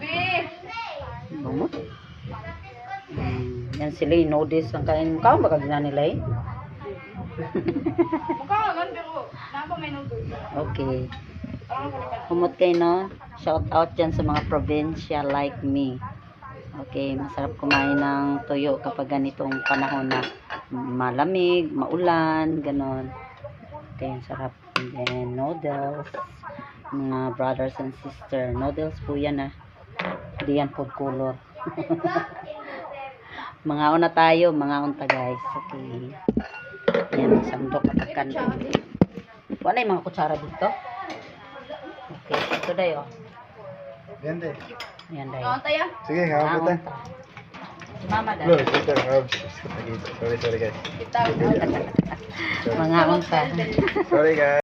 Guys. Bumot. Yan sila yung noodles ang kain mo. Baka gina nila eh. Okay. Humot kayo no. Shout out dyan sa mga probinsya like me. Okay. Masarap kumain ng tuyo kapag ganitong panahon na malamig, maulan, ganon. Okay. Sarap. And then noodles. Mga brothers and sister. Noodles po yan ah. Hindi yan food color. Mga una tayo, mga unta guys. Okay. Yan, sandok at kando. Wala yung mga kutsara dito. Okay, ito dayo. Yan day. Yan dayo. Sige, ngawag kita. Si mama dayo. Sorry guys. Mga unta. Sorry guys.